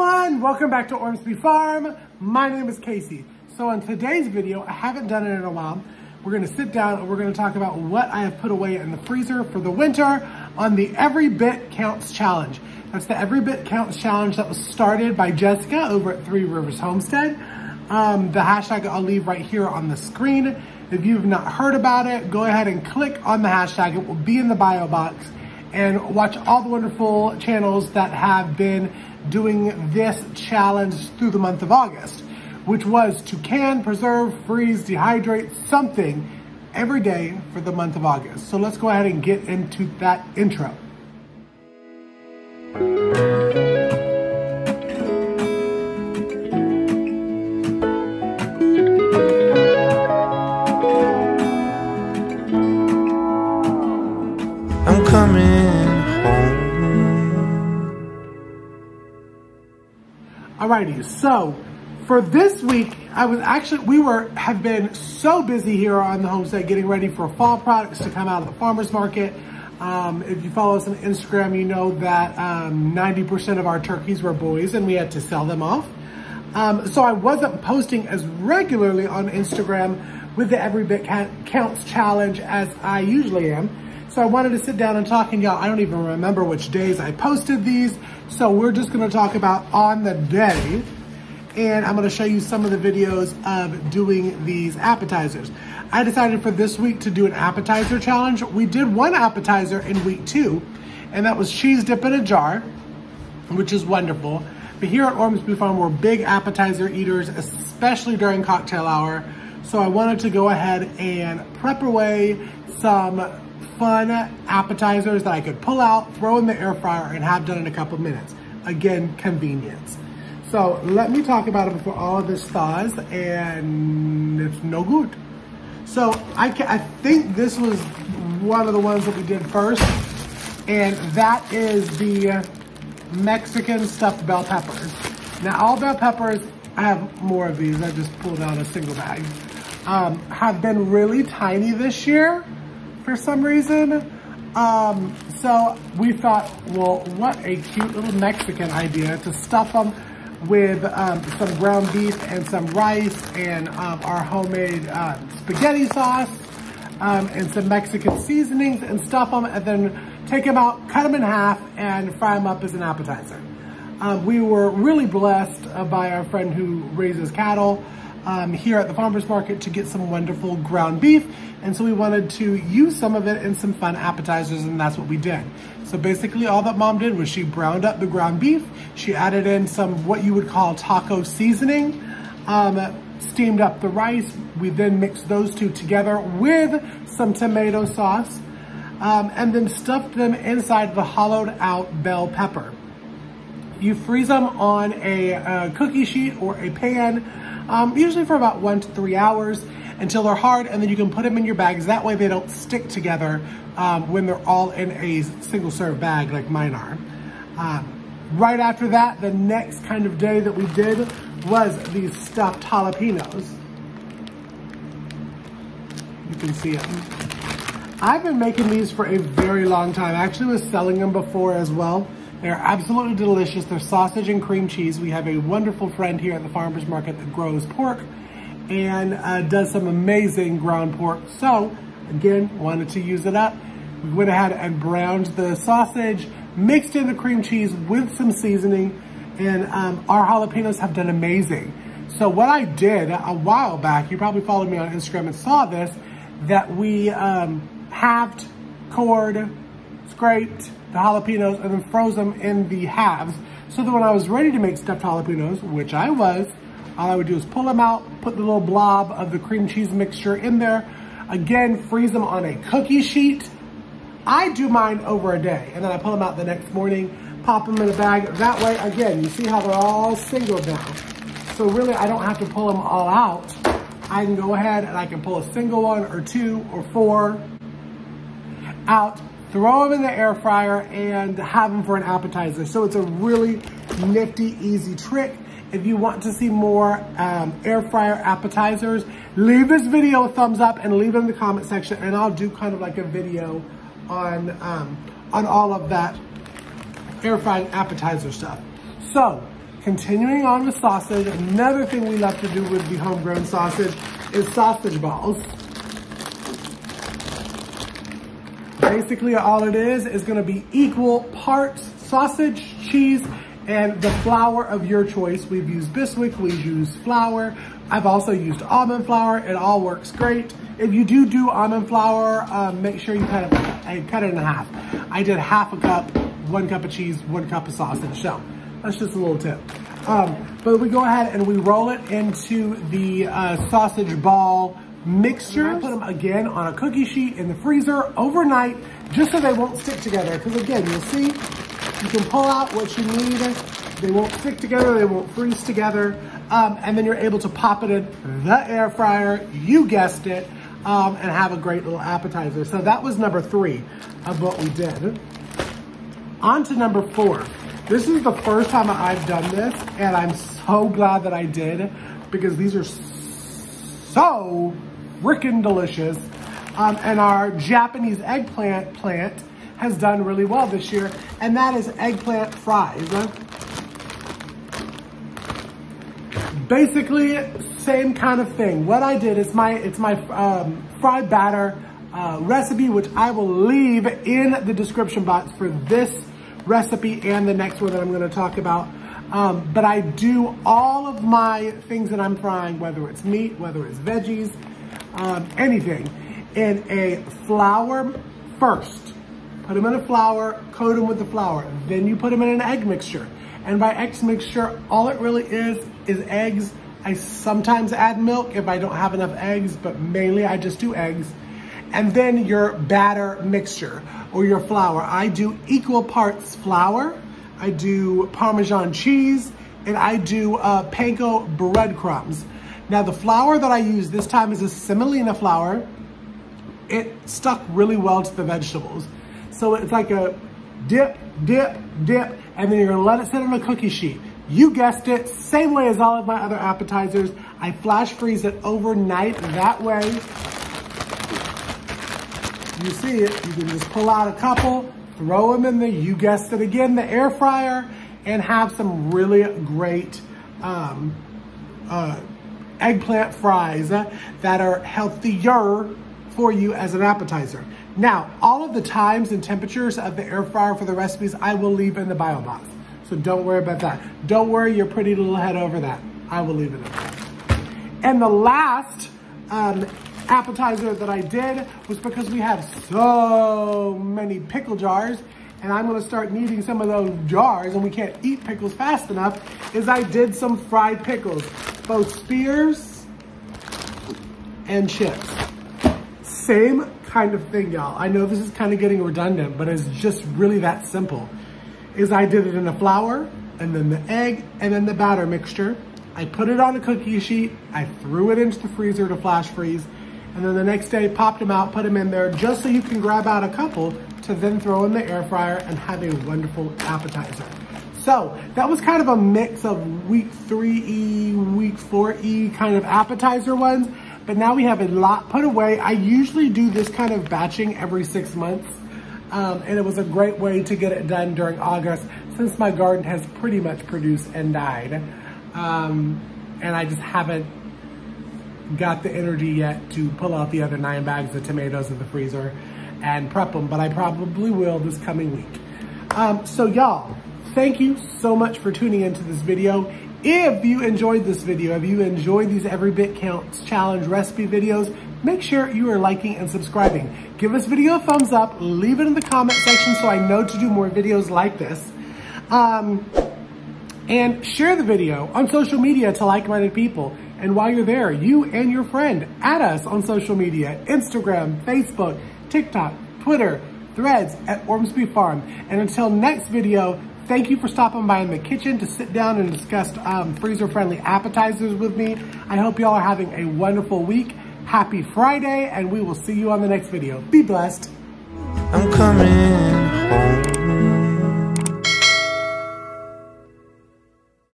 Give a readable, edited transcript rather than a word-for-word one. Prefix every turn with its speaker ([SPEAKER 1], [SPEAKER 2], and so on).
[SPEAKER 1] everyone, welcome back to Ormsby Farm. My name is Casey. So in today's video, I haven't done it in a while. We're gonna sit down and we're gonna talk about what I have put away in the freezer for the winter on the Every Bit Counts Challenge. That's the Every Bit Counts Challenge that was started by Jessica over at Three Rivers Homestead. The hashtag I'll leave right here on the screen. If you've not heard about it, go ahead and click on the hashtag. It will be in the bio box, and watch all the wonderful channels that have been doing this challenge through the month of August, which was to can, preserve, freeze, dehydrate something every day for the month of August. So let's go ahead and get into that intro.
[SPEAKER 2] I'm coming home.
[SPEAKER 1] Alrighty, so for this week, we have been so busy here on the homestead getting ready for fall products to come out of the farmer's market. If you follow us on Instagram, you know that 90% of our turkeys were boys and we had to sell them off. So I wasn't posting as regularly on Instagram with the Every Bit Counts Challenge as I usually am. So I wanted to sit down and talk, and y'all, I don't even remember which days I posted these. So we're just gonna talk about on the day, and I'm gonna show you some of the videos of doing these appetizers. I decided for this week to do an appetizer challenge. We did one appetizer in week 2, and that was cheese dip in a jar, which is wonderful. But here at Ormsby Farm, we're big appetizer eaters, especially during cocktail hour. So I wanted to go ahead and prep away some fun appetizers that I could pull out, throw in the air fryer, and have done in a couple minutes. Again, convenience. So let me talk about it before all of this thaws, and it's no good. So I think this was one of the ones that we did first, and that is the Mexican stuffed bell peppers. Now all bell peppers, I have more of these, I just pulled out a single bag, have been really tiny this year for some reason. So we thought, well, what a cute little Mexican idea to stuff them with some ground beef and some rice and our homemade spaghetti sauce and some Mexican seasonings, and stuff them and then take them out, cut them in half, and fry them up as an appetizer. We were really blessed by our friend who raises cattle here at the farmer's market to get some wonderful ground beef. And so we wanted to use some of it in some fun appetizers, and that's what we did. So basically all that Mom did was she browned up the ground beef. She added in some what you would call taco seasoning, steamed up the rice. We then mixed those two together with some tomato sauce, and then stuffed them inside the hollowed out bell pepper. You freeze them on a cookie sheet or a pan, usually for about 1 to 3 hours until they're hard, and then you can put them in your bags. That way they don't stick together when they're all in a single serve bag like mine are. Right after that, the next kind of day that we did was these stuffed jalapenos. You can see them. I've been making these for a very long time. I actually was selling them before as well. They're absolutely delicious. They're sausage and cream cheese. We have a wonderful friend here at the farmer's market that grows pork and does some amazing ground pork. So again, wanted to use it up. We went ahead and browned the sausage, mixed in the cream cheese with some seasoning, and our jalapenos have done amazing. So what I did a while back, you probably followed me on Instagram and saw this, that we halved, cored, scraped the jalapenos, and then froze them in the halves, so that when I was ready to make stuffed jalapenos, which I was, all I would do is pull them out, put the little blob of the cream cheese mixture in there, again, freeze them on a cookie sheet. I do mine over a day, and then I pull them out the next morning, pop them in a bag. That way, again, you see how they're all singled now. So really, I don't have to pull them all out. I can go ahead and I can pull a single one or 2 or 4 out, throw them in the air fryer, and have them for an appetizer. So it's a really nifty, easy trick. If you want to see more air fryer appetizers, leave this video a thumbs up and leave it in the comment section, and I'll do kind of like a video on all of that air frying appetizer stuff. So Continuing on with sausage, another thing we love to do with the homegrown sausage is sausage balls. Basically, all it is gonna be equal parts sausage, cheese, and the flour of your choice. We've used Bisquick, we've used flour. I've also used almond flour. It all works great. If you do almond flour, make sure you cut it in half. I did half a cup, 1 cup of cheese, 1 cup of sausage. So that's just a little tip. But we go ahead and we roll it into the sausage ball mixture. I put them again on a cookie sheet in the freezer overnight, just so they won't stick together. Because again, you'll see, you can pull out what you need. They won't stick together, they won't freeze together. And then you're able to pop it in the air fryer, you guessed it, and have a great little appetizer. So that was number 3 of what we did. On to number 4. This is the first time I've done this, and I'm so glad that I did, because these are so freaking delicious. And our Japanese eggplant plant has done really well this year, and that is eggplant fries. Basically, same kind of thing. What I did is it's my fried batter recipe, which I will leave in the description box for this recipe and the next one that I'm gonna talk about. But I do all of my things that I'm frying, whether it's meat, whether it's veggies, anything, in a flour first. Put them in a flour, coat them with the flour. Then you put them in an egg mixture. And by egg mixture, all it really is eggs. I sometimes add milk if I don't have enough eggs, but mainly I just do eggs. And then your batter mixture or your flour. I do equal parts flour, I do Parmesan cheese, and I do panko breadcrumbs. Now the flour that I use this time is a semolina flour. It stuck really well to the vegetables. So it's like a dip, dip, dip, and then you're gonna let it sit on a cookie sheet. You guessed it, same way as all of my other appetizers. I flash freeze it overnight. That way, you see it, you can just pull out a couple, throw them in the, you guessed it again, the air fryer, and have some really great eggplant fries that are healthier for you as an appetizer. Now, all of the times and temperatures of the air fryer for the recipes, I will leave in the bio box. So don't worry about that. Don't worry your pretty little head over that. I will leave it in there. And the last appetizer that I did was because we have so many pickle jars, and I'm gonna start needing some of those jars, and we can't eat pickles fast enough, is I did some fried pickles, both spears and chips. Same kind of thing, y'all. I know this is kind of getting redundant, but it's just really that simple. Is I did it in the flour, and then the egg, and then the batter mixture. I put it on a cookie sheet, I threw it into the freezer to flash freeze, and then the next day popped them out, put them in there, just so you can grab out a couple to then throw in the air fryer and have a wonderful appetizer. So that was kind of a mix of week 3E, week 4E kind of appetizer ones, but now we have a lot put away. I usually do this kind of batching every 6 months. And it was a great way to get it done during August, since my garden has pretty much produced and died. And I just haven't got the energy yet to pull out the other 9 bags of tomatoes in the freezer and prep them, but I probably will this coming week. So y'all, thank you so much for tuning into this video. If you enjoyed this video, if you enjoyed these Every Bit Counts Challenge recipe videos, make sure you are liking and subscribing. Give this video a thumbs up, leave it in the comment section so I know to do more videos like this. And share the video on social media to like-minded people. And while you're there, you and your friend, add us on social media, Instagram, Facebook, TikTok, Twitter, Threads at Ormsby Farm. And until next video, thank you for stopping by in the kitchen to sit down and discuss freezer-friendly appetizers with me. I hope y'all are having a wonderful week. Happy Friday, and we will see you on the next video. Be blessed.
[SPEAKER 2] I'm coming